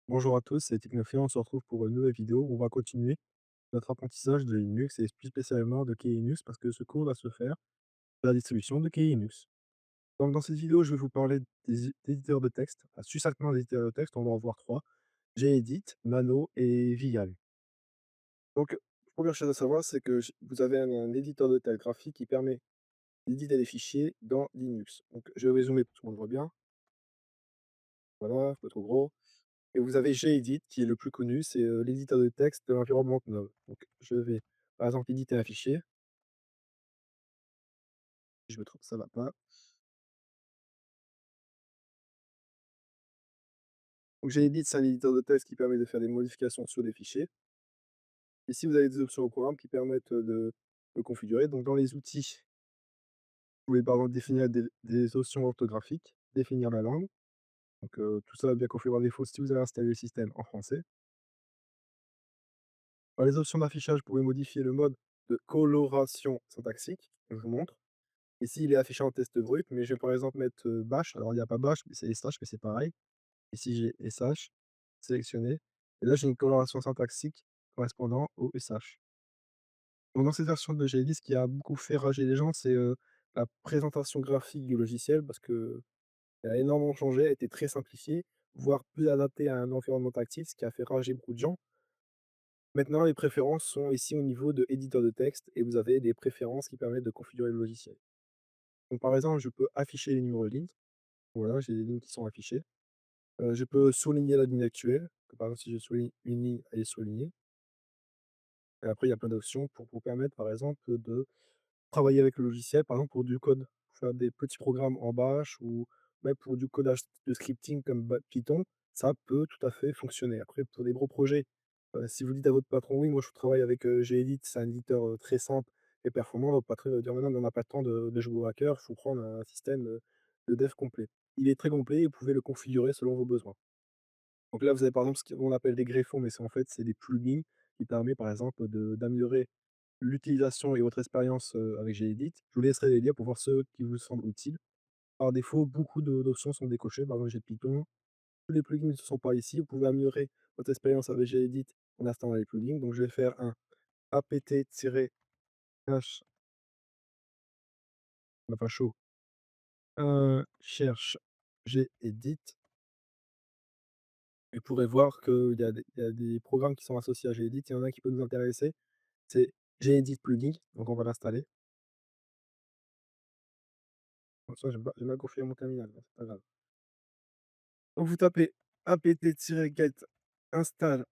Bonjour à tous, c'est Technofilm, on se retrouve pour une nouvelle vidéo où on va continuer notre apprentissage de Linux et plus spécialement de Kali Linux parce que ce cours va se faire de la distribution de Kali Linux. Donc dans cette vidéo, je vais vous parler des éditeurs de texte, enfin, succinctement des éditeurs de texte, on va en voir trois, Gedit, Nano et Vial. Donc, première chose à savoir, c'est que vous avez un éditeur de texte graphique qui permet d'éditer des fichiers dans Linux. Donc je vais résumer pour que tout le monde voit bien, voilà, pas trop gros. Et vous avez Gedit qui est le plus connu, c'est, l'éditeur de texte de l'environnement GNOME. Donc je vais, par exemple, éditer un fichier. Si je me trompe, ça va pas. Donc Gedit, c'est un éditeur de texte qui permet de faire des modifications sur des fichiers. Ici, vous avez des options au programme qui permettent, de configurer. Donc dans les outils, vous pouvez par exemple définir des options orthographiques, définir la langue. Donc tout ça va bien configurer par défaut si vous avez installé le système en français. Dans les options d'affichage, vous pouvez modifier le mode de coloration syntaxique. Je vous montre. Ici, il est affiché en test brut, mais je vais par exemple mettre, bash. Alors il n'y a pas bash, mais c'est sh, mais c'est pareil. Ici, j'ai sh sélectionné et là, j'ai une coloration syntaxique correspondant au sh. Donc dans cette version de Gedit, ce qui a beaucoup fait rager les gens, c'est, la présentation graphique du logiciel parce qu'elle a énormément changé, elle a été très simplifiée, voire plus adaptée à un environnement tactile, ce qui a fait rager beaucoup de gens. Maintenant, les préférences sont ici au niveau de éditeur de texte et vous avez des préférences qui permettent de configurer le logiciel. Donc par exemple, je peux afficher les numéros de ligne. Voilà, j'ai des lignes qui sont affichées. Je peux souligner la ligne actuelle, que par exemple, si je souligne une ligne, elle est soulignée. Et après, il y a plein d'options pour vous permettre, par exemple, de travailler avec le logiciel, par exemple, pour du code. Faire des petits programmes en bash ou même pour du codage de scripting comme Python, ça peut tout à fait fonctionner. Après, pour des gros projets, si vous dites à votre patron: «Oui, moi je travaille avec, Gedit, c'est un éditeur, très simple et performant», votre patron va dire: «Mais non, mais on n'a pas le temps de jouer au hacker, il faut prendre un système, de dev complet». Il est très complet et vous pouvez le configurer selon vos besoins. Donc là, vous avez par exemple ce qu'on appelle des greffons, mais c'est en fait, c'est des plugins qui permettent par exemple d'améliorer l'utilisation et votre expérience, avec Gedit. Je vous laisserai les liens pour voir ceux qui vous semblent utiles. Par défaut, beaucoup de d'options sont décochées. Par exemple, j'ai Python. Tous les plugins ne sont pas ici. Vous pouvez améliorer votre expérience avec Gedit en installant les plugins. Donc je vais faire un apt-h, on n'a pas chaud, cherche Gedit et vous pourrez voir qu'il y a des programmes qui sont associés à Gedit. Il y en a un qui peut nous intéresser, c'est Gedit Plugin, donc on va l'installer. Comme ça, j'ai mal configuré mon terminal, mais c'est pas grave. Donc vous tapez apt-get install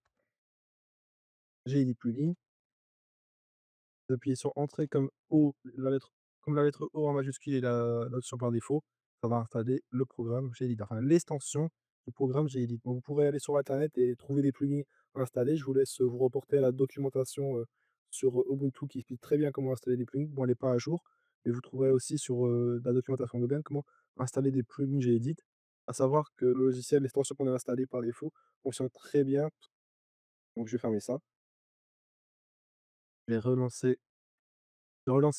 Gedit Plugin. Vous appuyez sur entrée comme O, la lettre O en majuscule et l'option par défaut. Ça va installer le programme Gedit, enfin l'extension du programme Gedit. Donc vous pourrez aller sur internet et trouver des plugins à installer. Je vous laisse, vous reporter à la documentation, sur, Ubuntu qui explique très bien comment installer des plugins. Bon, elle est pas à jour, mais vous trouverez aussi sur, la documentation Debian comment installer des plugins Gedit. À savoir que le logiciel, l'extension qu'on a installée par défaut fonctionne très bien. Donc je vais fermer ça. Je vais relancer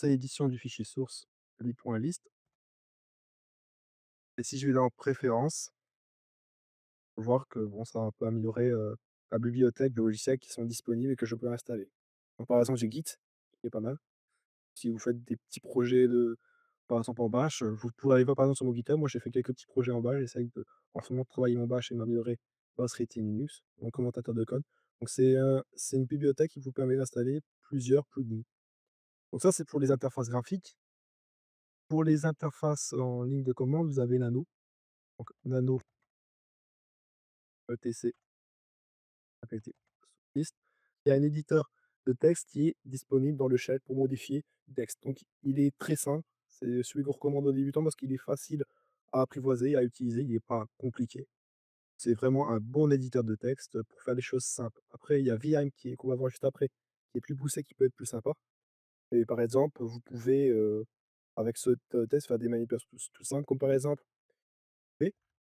l'édition du fichier source .list et si je vais dans préférences, voir que bon, ça va un peu améliorer, la bibliothèque de logiciels qui sont disponibles et que je peux installer. Donc par exemple, j'ai Git, qui est pas mal. Si vous faites des petits projets par exemple en bash, vous pouvez aller voir par exemple sur mon GitHub, moi j'ai fait quelques petits projets en bash, j'essaye en ce moment de travailler mon bash et m'améliorer dans Scripting Linux, mon commentateur de code. Donc c'est une bibliothèque qui vous permet d'installer plusieurs plugins. Donc ça, c'est pour les interfaces graphiques. Pour les interfaces en ligne de commande, vous avez Nano. Donc Nano ETC APT list. Il y a un éditeur de texte qui est disponible dans le shell pour modifier le texte. Donc il est très simple, c'est celui qu'on recommande aux débutants parce qu'il est facile à apprivoiser, à utiliser, il n'est pas compliqué. C'est vraiment un bon éditeur de texte pour faire des choses simples. Après, il y a Vime qu'on va voir juste après, qui est plus poussé, qui peut être plus sympa. Et par exemple, vous pouvez, avec ce test, faire des manipulations tout simples, comme par exemple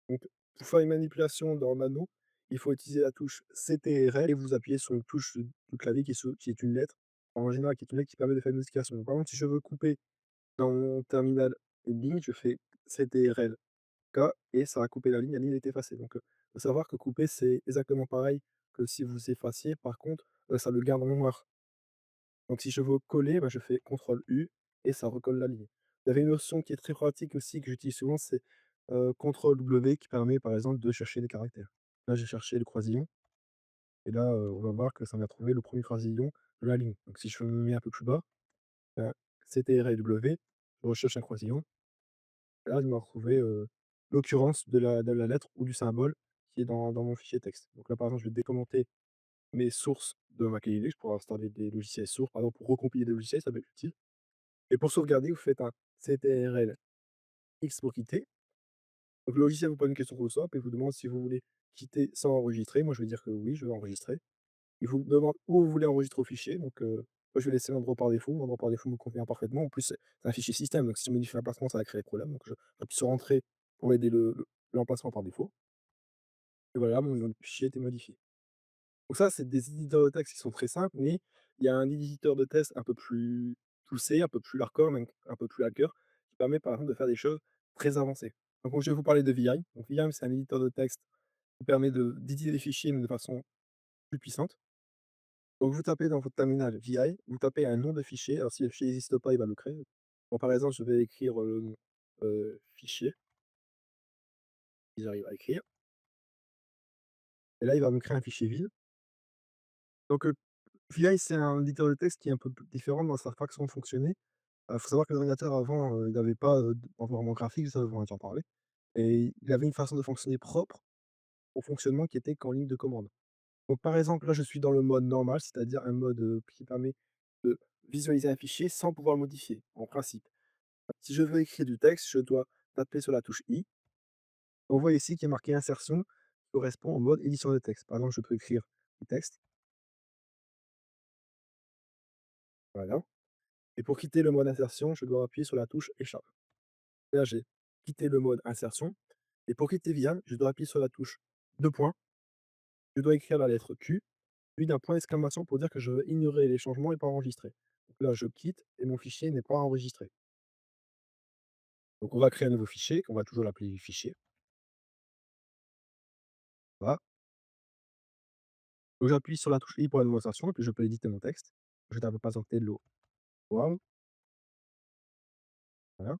donc, pour faire une manipulation dans Nano, il faut utiliser la touche CTRL et vous appuyez sur une touche du clavier qui est une lettre, en général qui est une lettre qui permet de faire une modification. Donc, par exemple, si je veux couper dans mon terminal une ligne, je fais CTRL K et ça va couper la ligne est effacée. Donc, Faut savoir que couper, c'est exactement pareil que si vous effaciez. Par contre, ça le garde en mémoire. Donc si je veux coller, bah, je fais CTRL U et ça recolle la ligne. Il y avait une notion qui est très pratique aussi, que j'utilise souvent, c'est, CTRL W qui permet, par exemple, de chercher des caractères. Là, j'ai cherché le croisillon et là, on va voir que ça m'a trouvé le premier croisillon de la ligne. Donc si je me mets un peu plus bas, heu, CTRL-W, je recherche un croisillon. Là, il m'a retrouvé, l'occurrence de la lettre ou du symbole qui est dans mon fichier texte. Donc là, par exemple, je vais décommenter mes sources de ma clé Linux pour installer des logiciels sources. Par exemple, pour recompiler des logiciels, ça peut être utile. Et pour sauvegarder, vous faites un CTRL X pour quitter. Donc le logiciel vous pose une question pop-up et vous demande si vous voulez quitter sans enregistrer. Moi, je vais dire que oui, je veux enregistrer. Il vous demande où vous voulez enregistrer au fichier. Donc, moi, je vais laisser l'endroit par défaut. L'endroit par défaut me convient parfaitement. En plus, c'est un fichier système. Donc, si je modifie l'emplacement, ça va créer des problèmes. Donc, j'appuie sur Entrée pour aider l'emplacement par défaut. Et voilà, mon fichier a été modifié. Donc ça, c'est des éditeurs de texte qui sont très simples, mais il y a un éditeur de test un peu plus poussé, un peu plus hardcore, même un peu plus hacker, qui permet par exemple de faire des choses très avancées. Donc je vais vous parler de VI. Donc VI, c'est un éditeur de texte qui permet d'éditer des fichiers, mais de façon plus puissante. Donc vous tapez dans votre terminal VI, vous tapez un nom de fichier. Alors si le fichier n'existe pas, il va le créer. Bon, par exemple, je vais écrire le nom fichier, si j'arrive à écrire. Et là, il va me créer un fichier vide. Donc VI, c'est un éditeur de texte qui est un peu plus différent dans sa façon de fonctionner. Faut savoir que l'ordinateur avant, il n'avait pas, d'environnement graphique, ça on en a déjà parlé, et il avait une façon de fonctionner propre au fonctionnement qui était qu'en ligne de commande. Donc par exemple, là, je suis dans le mode normal, c'est-à-dire un mode, qui permet de visualiser un fichier sans pouvoir le modifier, en principe. Si je veux écrire du texte, je dois taper sur la touche I. On voit ici qu'il y a marqué insertion, qui correspond au mode édition de texte. Par exemple, je peux écrire du texte, voilà, et pour quitter le mode insertion, je dois appuyer sur la touche échappe. Là, j'ai quitté le mode insertion. Et pour quitter Viam, je dois appuyer sur la touche 2 points, je dois écrire la lettre Q, puis d'un point d'exclamation pour dire que je veux ignorer les changements et pas enregistrer. Donc là, je quitte et mon fichier n'est pas enregistré. Donc on va créer un nouveau fichier, on va toujours l'appeler fichier. Voilà. Donc j'appuie sur la touche I pour la nouvelle insertion et puis je peux éditer mon texte. Je tape patienter de l'eau. Wow, voilà.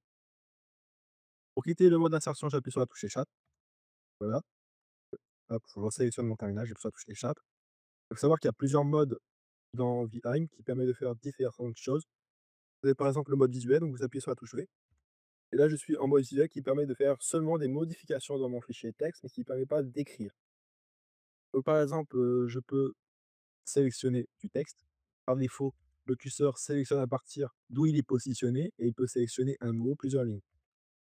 Pour quitter le mode d'insertion, j'appuie sur la touche échappe. Voilà. Hop, je resélectionne mon terminal, j'appuie sur la touche échappe. Il faut savoir qu'il y a plusieurs modes dans VHime qui permettent de faire différentes choses. Vous avez par exemple le mode visuel, donc vous appuyez sur la touche V. Et là, je suis en mode visuel qui permet de faire seulement des modifications dans mon fichier texte, mais qui ne permet pas d'écrire. Donc, par exemple, je peux sélectionner du texte. Par défaut, le curseur sélectionne à partir d'où il est positionné et il peut sélectionner un mot, plusieurs lignes.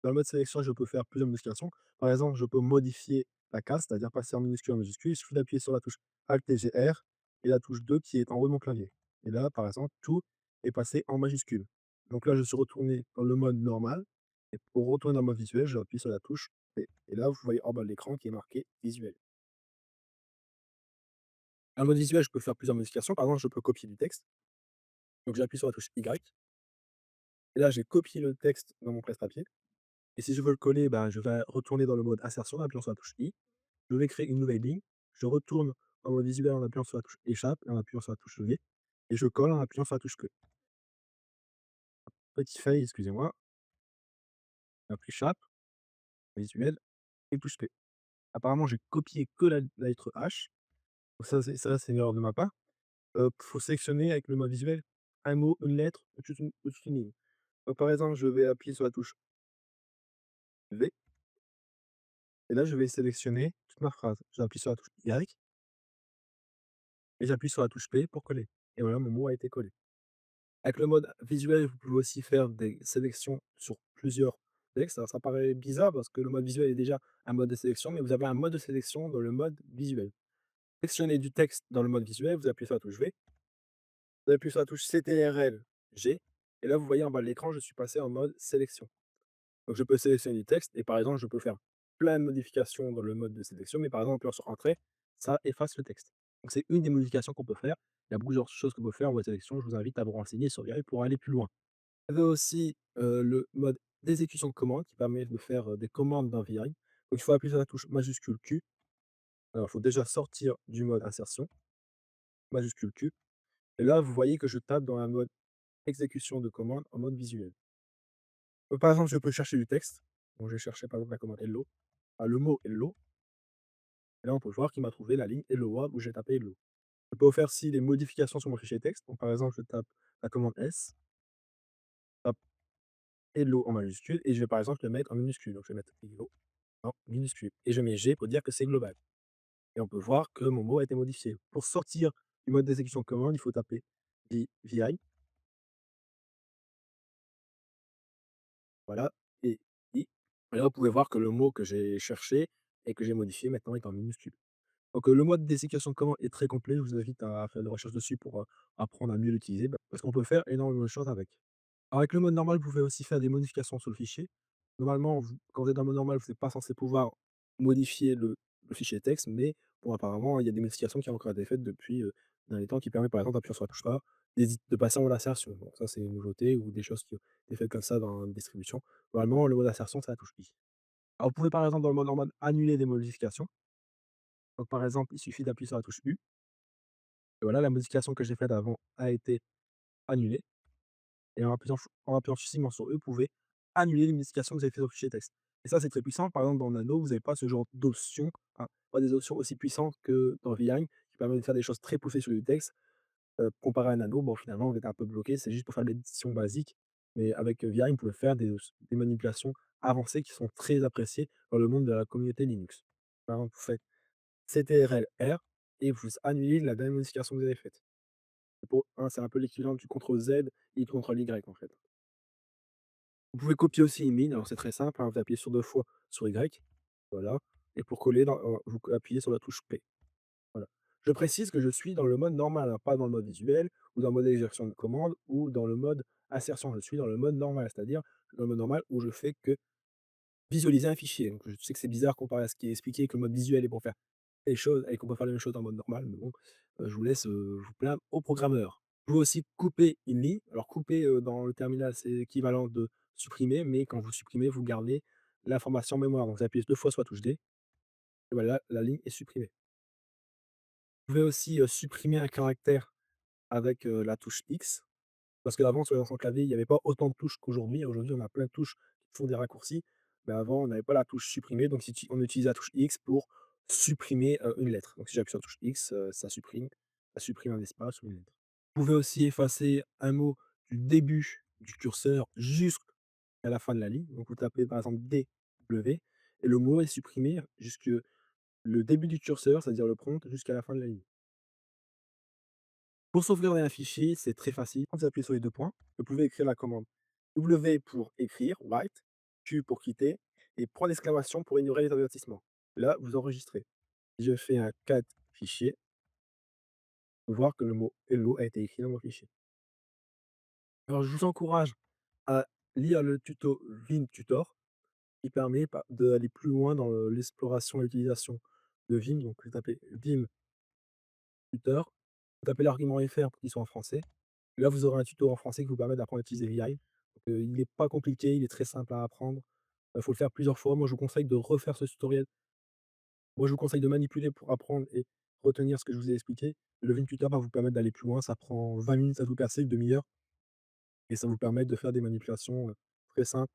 Dans le mode sélection, je peux faire plusieurs modifications. Par exemple, je peux modifier la case, c'est-à-dire passer en minuscule en majuscule. Il suffit d'appuyer sur la touche Alt et GR et la touche 2 qui est en haut de mon clavier. Et là, par exemple, tout est passé en majuscule. Donc là, je suis retourné dans le mode normal. Et pour retourner dans le mode visuel, j'appuie sur la touche P. Et là, vous voyez en bas de l'écran qui est marqué visuel. Dans le mode visuel, je peux faire plusieurs modifications. Par exemple, je peux copier du texte. Donc j'appuie sur la touche Y. Et là, j'ai copié le texte dans mon presse-papier. Et si je veux le coller, ben, je vais retourner dans le mode insertion en appuyant sur la touche I. Je vais créer une nouvelle ligne. Je retourne en mode visuel en appuyant sur la touche échappe et en appuyant sur la touche V. Et je colle en appuyant sur la touche Q. Petit fail, excusez-moi. Appuie échappe, visuel et touche P. Apparemment, j'ai copié que la lettre H. Donc ça, c'est une erreur de ma part. Faut sélectionner avec le mode visuel un mot, une lettre, au-dessus d'une ligne. Donc, par exemple, je vais appuyer sur la touche V et là, je vais sélectionner toute ma phrase. J'appuie sur la touche Y et j'appuie sur la touche P pour coller. Et voilà, mon mot a été collé. Avec le mode visuel, vous pouvez aussi faire des sélections sur plusieurs textes. Alors ça paraît bizarre parce que le mode visuel est déjà un mode de sélection, mais vous avez un mode de sélection dans le mode visuel. Sélectionnez du texte dans le mode visuel, vous appuyez sur la touche V, vous appuyez sur la touche CTRL G, et là vous voyez en bas de l'écran, je suis passé en mode sélection. Donc je peux sélectionner du texte et par exemple je peux faire plein de modifications dans le mode de sélection, mais par exemple en appuyant sur Entrée, ça efface le texte. Donc c'est une des modifications qu'on peut faire. Il y a plusieurs choses qu'on peut faire en mode sélection. Je vous invite à vous renseigner sur VI pour aller plus loin. Vous avez aussi, le mode d'exécution de commande qui permet de faire, des commandes dans VI. Donc il faut appuyer sur la touche majuscule Q Alors, il faut déjà sortir du mode insertion, majuscule Q, et là, vous voyez que je tape dans un mode exécution de commande en mode visuel. Par exemple, je peux chercher du texte. Donc, je vais chercher par exemple la commande hello, le mot hello, et là, on peut voir qu'il m'a trouvé la ligne hello world où j'ai tapé hello. Je peux faire aussi des modifications sur mon fichier texte. Donc, par exemple, je tape la commande S, tape hello en majuscule, et je vais par exemple le mettre en minuscule. Donc, je vais mettre hello en minuscule, et je mets G pour dire que c'est global. Et on peut voir que mon mot a été modifié. Pour sortir du mode d'exécution de commande, il faut taper VI, voilà, et I. Et là, vous pouvez voir que le mot que j'ai cherché et que j'ai modifié maintenant est en minuscule. Donc, le mode d'exécution de commande est très complet. Je vous invite à faire des recherches dessus pour apprendre à mieux l'utiliser, parce qu'on peut faire énormément de choses avec. Alors, avec le mode normal, vous pouvez aussi faire des modifications sur le fichier. Normalement, quand vous êtes dans le mode normal, vous n'êtes pas censé pouvoir modifier le fichier texte, mais bon, apparemment, il y a des modifications qui ont encore été faites depuis dans les temps qui permettent, par exemple, d'appuyer sur la touche A, de passer en mode insertion. Donc, ça, c'est une nouveauté ou des choses qui ont été faites comme ça dans la distribution. Normalement, le mode insertion, c'est la touche I. Alors, vous pouvez, par exemple, dans le mode normal, annuler des modifications. Donc, par exemple, il suffit d'appuyer sur la touche U. Et voilà, la modification que j'ai faite avant a été annulée. Et en appuyant successivement sur E, vous pouvez annuler les modifications que vous avez faites au fichier texte. Et ça, c'est très puissant. Par exemple, dans Nano, vous n'avez pas ce genre d'options, hein, pas des options aussi puissantes que dans VI, qui permettent de faire des choses très poussées sur du texte. Comparé à Nano, bon, finalement, vous êtes un peu bloqué. C'est juste pour faire de l'édition basique. Mais avec VI, vous pouvez faire des manipulations avancées qui sont très appréciées dans le monde de la communauté Linux. Par exemple, vous faites CTRL-R et vous annulez la dernière modification que vous avez faite. C'est un peu l'équivalent du CTRL Z et du CTRL Y, en fait. Vous pouvez copier aussi une ligne, alors c'est très simple, hein, vous appuyez sur 2 fois sur Y, voilà, et pour coller vous appuyez sur la touche P, voilà. Je précise que je suis dans le mode normal, hein, pas dans le mode visuel ou dans le mode exécution de commande ou dans le mode insertion. Je suis dans le mode normal, c'est-à-dire dans le mode normal où je fais que visualiser un fichier. Donc je sais que c'est bizarre comparé à ce qui est expliqué, que le mode visuel est pour faire les choses et qu'on peut faire les mêmes choses en mode normal, mais bon, je vous laisse, vous plaindre aux programmeurs. Vous pouvez aussi couper une ligne. Alors couper, dans le terminal, c'est l'équivalent de supprimer, mais quand vous supprimez, vous gardez l'information en mémoire. Donc vous appuyez 2 fois sur la touche D, et voilà, la ligne est supprimée. Vous pouvez aussi, supprimer un caractère avec, la touche X. Parce qu'avant, sur l'ancien clavier, il y avait pas autant de touches qu'aujourd'hui. Aujourd'hui, on a plein de touches qui font des raccourcis, mais avant, on n'avait pas la touche supprimer, donc on utilisait la touche X pour supprimer, une lettre. Donc si j'appuie sur la touche X, ça supprime un espace ou une lettre. Vous pouvez aussi effacer un mot du début du curseur jusqu'à la fin de la ligne. Donc vous tapez par exemple DW et le mot est supprimé jusque le début du curseur, c'est-à-dire le prompt, jusqu'à la fin de la ligne. Pour sauvegarder un fichier, c'est très facile. Quand vous appuyez sur les 2 points, vous pouvez écrire la commande W pour écrire, write, Q pour quitter et point d'exclamation pour ignorer les avertissements. Là, vous enregistrez. Si je fais un cat fichier, vous voir que le mot hello a été écrit dans mon fichier. Alors, je vous encourage à lire le tuto Vim Tutor qui permet d'aller plus loin dans l'exploration et l'utilisation de Vim. Donc, vous tapez Vim Tutor, vous tapez l'argument FR pour qu'il soit en français. Là, vous aurez un tuto en français qui vous permet d'apprendre à utiliser VI. Donc, il n'est pas compliqué, il est très simple à apprendre. Il faut le faire plusieurs fois. Moi, je vous conseille de refaire ce tutoriel. Moi, je vous conseille de manipuler pour apprendre et retenir ce que je vous ai expliqué. Le VinTutor va vous permettre d'aller plus loin. Ça prend 20 minutes à tout casser, une demi-heure, et ça vous permet de faire des manipulations très simples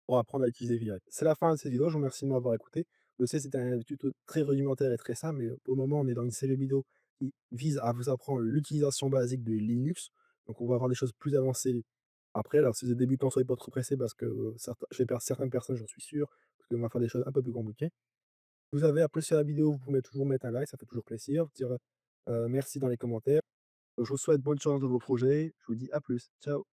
pour apprendre à utiliser VI. C'est la fin de cette vidéo. Je vous remercie de m'avoir écouté. Je sais, c'était un tuto très rudimentaire et très simple, mais pour le moment, on est dans une série vidéo qui vise à vous apprendre l'utilisation basique de Linux. Donc, on va avoir des choses plus avancées après. Alors, si vous êtes débutant, soyez pas trop pressés parce que je vais perdre certaines personnes, j'en suis sûr, parce qu'on va faire des choses un peu plus compliquées. Vous avez apprécié la vidéo, vous pouvez toujours mettre un like, ça fait toujours plaisir. Dire merci dans les commentaires. Je vous souhaite bonne chance dans vos projets. Je vous dis à plus. Ciao.